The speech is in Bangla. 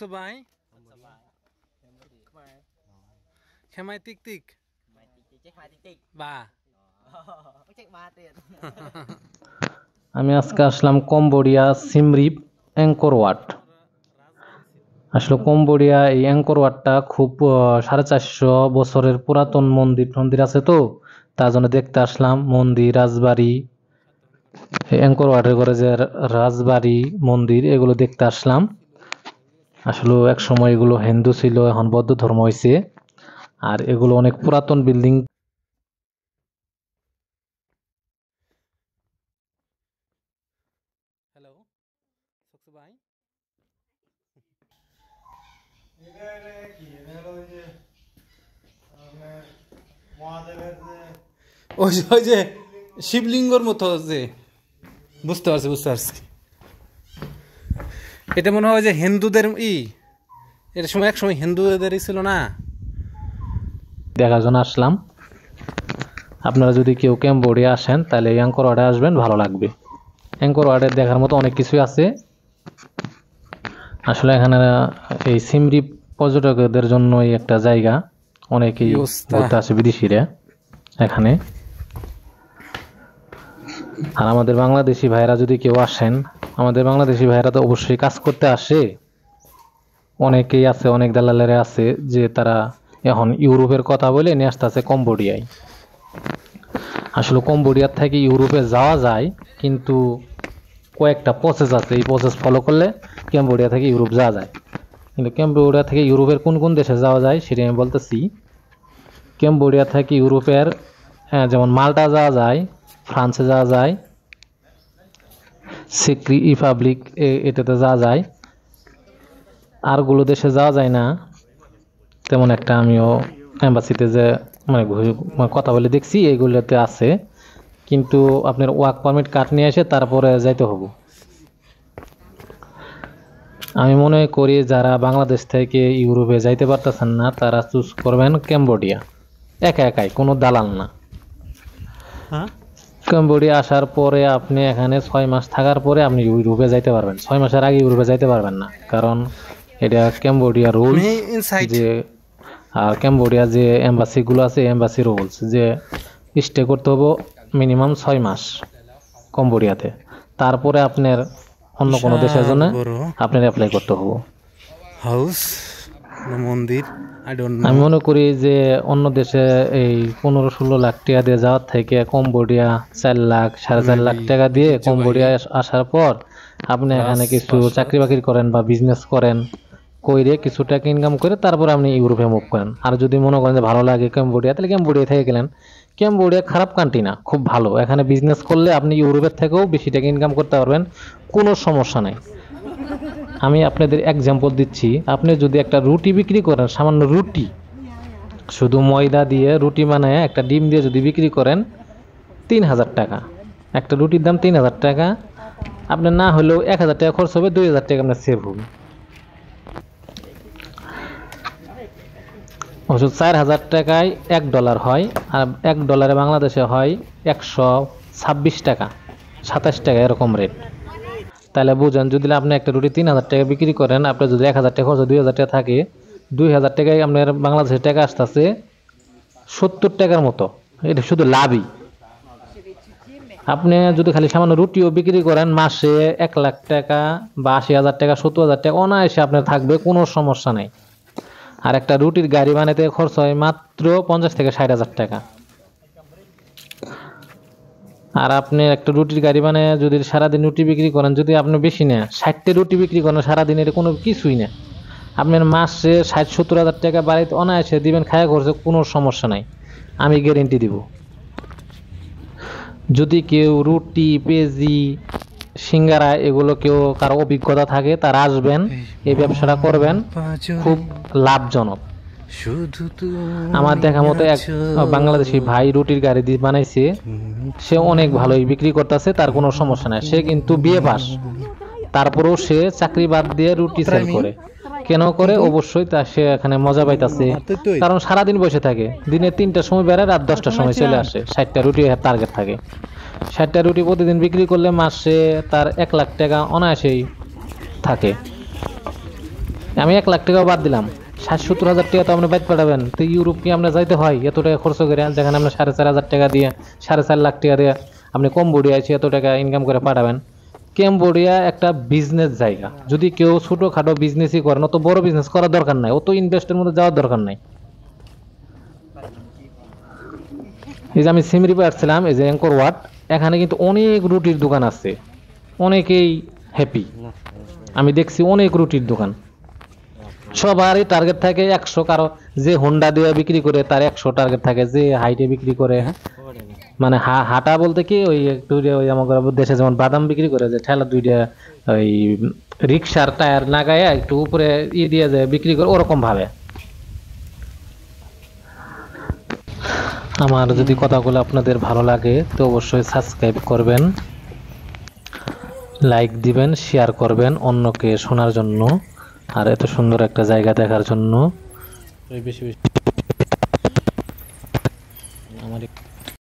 สบายแค่ไม้ติ๊กติ๊กบ้า আমি আজকে আসলাম কম্বোডিয়া সিম রিপ অ্যাঙ্কর ওয়াট। আসলে কম্বোডিয়া এই অ্যাঙ্কর ওয়াটটা খুব 450 বছরের পুরাতন মন্দির আছে, তো তার জন্য দেখতে আসলাম মন্দির, রাজবাড়ি, অ্যাঙ্কর ওয়াটের করে যে রাজবাড়ি মন্দির, এগুলো দেখতে আসলাম। আসলে এক সময় এগুলো হিন্দু ছিল, এখন বৌদ্ধ ধর্ম হয়েছে। আর এগুলো অনেক পুরাতন বিল্ডিং। হ্যালো সকসু ভাই, ওই যে শিবলিঙ্গর মতো যে, বুঝতে পারছি। এটা মনে হয় যে হিন্দুদের এটা সময় এক সময় হিন্দুদেরই ছিল না। দেখার জন্য আসলাম। আপনারা যদি কেউ ক্যাম্বোডিয়া আসেন তাহলে এই অ্যাঙ্কর ওয়াটে আসবেন, ভালো লাগবে। অ্যাঙ্কর ওয়াটে দেখার মতো অনেক কিছুই আছে। আসলে এখানে এই সিম রিপ পর্যটকদের জন্য একটা জায়গা, অনেকেই ঘুরতে আসে বিদেশিরা এখানে। আর আমাদের বাংলাদেশি ভাইরা যদি কেউ আসেন, আমাদের বাংলাদেশি ভাইরা তো অবশ্যই কাজ করতে আসে। অনেকেই আছে, অনেক দালালেরা আছে যে তারা এখন ইউরোপের কথা বলে নিয়ে আসতেছে কম্বোডিয়ায়। আসলে কম্বোডিয়ার থেকে ইউরোপে যাওয়া যায়, কিন্তু কয়েকটা প্রসেস আছে। এই প্রসেস ফলো করলে ক্যাম্বোডিয়া থেকে ইউরোপ যাওয়া যায়। কিন্তু ক্যাম্বোডিয়া থেকে ইউরোপের কোন কোন দেশে যাওয়া যায় সেটা আমি বলতেছি। ক্যাম্বোডিয়া থেকে ইউরোপের যেমন মাল্টা যাওয়া যায়, ফ্রান্সে যাওয়া যায়, চেক রিপাবলিক এটাতে যাওয়া যায়। আরগুলো দেশে যাওয়া যায় না তেমন একটা। আমিও এম্বাসিতে যে মানে কথা বলে দেখছি, এইগুলোতে আছে। কিন্তু আপনার ওয়ার্ক পারমিট কার্ড নিয়ে এসে তারপরে যাইতে হবে। আমি মনে করি যারা বাংলাদেশ থেকে ইউরোপে যাইতে পারতেছেন না, তারা চুজ করবেন ক্যাম্বোডিয়া, একাই, কোনো দালাল না। ক্যাম্বোডিয়া আসার পরে আপনি এখানে 6 মাস থাকার পরে আপনি ইউরোপে যাইতে পারবেন। 6 মাসের আগে ইউরোপে যাইতে পারবেন না, কারণ এটা ক্যাম্বোডিয়া রুলস। যে আর ক্যাম্বোডিয়া যে এম্বাসিগুলো আছে, এম্বাসি রুলস যে স্টে করতে হবে মিনিমাম 6 মাস কম্বোডিয়াতে। তারপরে আপনার অন্য কোনো দেশের জন্য আপনার অ্যাপ্লাই করতে হবে। হাউস মন্দির আমি মনে করি যে অন্য দেশে এই 15-16 লাখ টাকা দিয়ে যাওয়ার থেকে কম্বোডিয়া 4 লাখ 4.5 লাখ টাকা দিয়ে কম্বোডিয়া আসার পর আপনি এখানে কিছু চাকরি বাকরি করেন বা বিজনেস করেন, করে কিছু টাকা ইনকাম করে তারপর আপনি ইউরোপে মুভ করেন। আর যদি মনে করেন যে ভালো লাগে ক্যাম্বোডিয়া, তাহলে ক্যাম্বোডিয়া থেকে গেলেন। ক্যাম্বোডিয়া খারাপ কান্ট্রি না, খুব ভালো। এখানে বিজনেস করলে আপনি ইউরোপের থেকেও বেশি টাকা ইনকাম করতে পারবেন, কোনো সমস্যা নাই। আমি আপনাদের এক্সাম্পল দিচ্ছি। আপনি যদি একটা রুটি বিক্রি করেন, সামান্য রুটি, শুধু ময়দা দিয়ে রুটি বানায় একটা ডিম দিয়ে যদি বিক্রি করেন 3000 টাকা, একটা রুটির দাম 3000 টাকা। আপনার না হলেও 1000 টাকা খরচ হবে, 2000 টাকা আপনার সেভ হবে। ওষুধ 4000 টাকায় $1 হয়, আর $1 বাংলাদেশে হয় 126 টাকা, 27 টাকা, এরকম রেট। তাহলে বুঝেন, যদি আপনি একটা রুটি 3000 টাকা বিক্রি করেন, আপনার যদি 1000 টাকা খরচ 2000 টাকা থাকে, 2000 টাকায় আপনার বাংলাদেশের টাকা আসতেছে 70 টাকার মতো। এটা শুধু লাভই। আপনি যদি খালি সামান্য রুটিও বিক্রি করেন, মাসে 1 লাখ টাকা বা 80,000 টাকা 70,000 টাকা অনায়াসে আপনার থাকবে, কোনো সমস্যা নেই। আর একটা রুটির গাড়ি বানাইতে খরচ হয় মাত্র 50 থেকে 60,000 টাকা। আর আপনি একটা রুটির গাড়ি বানায় যদি সারাদিন রুটি বিক্রি করেন, যদি আপনি বেশি না 60টা রুটি বিক্রি করেন সারাদিন, এটা কোনো কিছুই না। আপনার মাসে 60-70 হাজার টাকা বাড়িতে অনায়াসে দিবেন, খায়া খরচে, কোনো সমস্যা নাই, আমি গ্যারেন্টি দিব। যদি কেউ রুটি, পেঁয়াজি, সিঙ্গারা এগুলো কেউ কারো অভিজ্ঞতা থাকে, তারা আসবেন, এই ব্যবসাটা করবেন, খুব লাভজনক। আমার দেখা মতো এক বাংলাদেশি ভাই রুটির গাড়ি দিয়ে বানাইছে, সে অনেক ভালোই বিক্রি করতেছে, তার কোনো সমস্যা নাই। সে কিন্তু বিয়ে পাস, তারপরেও সে চাকরি বাদ দিয়ে রুটি সেল করে। কেন করে? অবশ্যই তা সে এখানে মজা পাইতেছে, কারণ সারাদিন বসে থাকে, দিনে 3টার সময় বেড়ায়, রাত 10টার সময় চলে আসে। 60টা রুটি টার্গেট থাকে। 60টা রুটি প্রতিদিন বিক্রি করলে মাসে তার 1 লাখ টাকা অনায়াসেই থাকে। আমি 1 লাখ টাকাও বাদ দিলাম, 60-70 হাজার টাকা তো আপনি বাইর পাঠাবেন, তো ইউরোপ কি আপনার যাইতে হয় এত টাকা খরচ করে? যেখানে আপনি 4,500 টাকা দিয়ে 4.5 লাখ টাকা দিয়ে আপনি কম্বোডিয়া এসে এত টাকা ইনকাম করে পাঠাবেন। কম্বোডিয়া একটা বিজনেস জায়গা, যদি কেউ ছোটখাটো বিজনেসই করেন, অত বড় বিজনেস করার দরকার নাই, অত ইনভেস্টের মধ্যে যাওয়ার দরকার নাই। এই যে আমি সিমরিপে আসছিলাম, এই যে অ্যাঙ্কর ওয়াট, এখানে কিন্তু অনেক রুটির দোকান আছে, অনেকেই হ্যাপি। আমি দেখছি অনেক রুটির দোকান, সবারই টার্গেট থাকে 100, কারো যে হোন্ডা দিয়ে বিক্রি করে তার 100 টার্গেট থাকে, যে হাইটে বিক্রি করে, মানে হাঁটা বলতে কি ওই একটু ওই আমাদের দেশে যেমন বাদাম বিক্রি করে, যে ঠেলা দুইটা ওই রিক্সার টায়ার লাগায় একটু উপরে দিয়ে যায় বিক্রি করে, ওরকম ভাবে। আমার যদি কথাগুলো আপনাদের ভালো লাগে তো অবশ্যই সাবস্ক্রাইব করবেন, লাইক দিবেন, শেয়ার করবেন অন্যকে শোনার জন্য, আর এত সুন্দর একটা জায়গা দেখার জন্য। বেশি বেশি আমার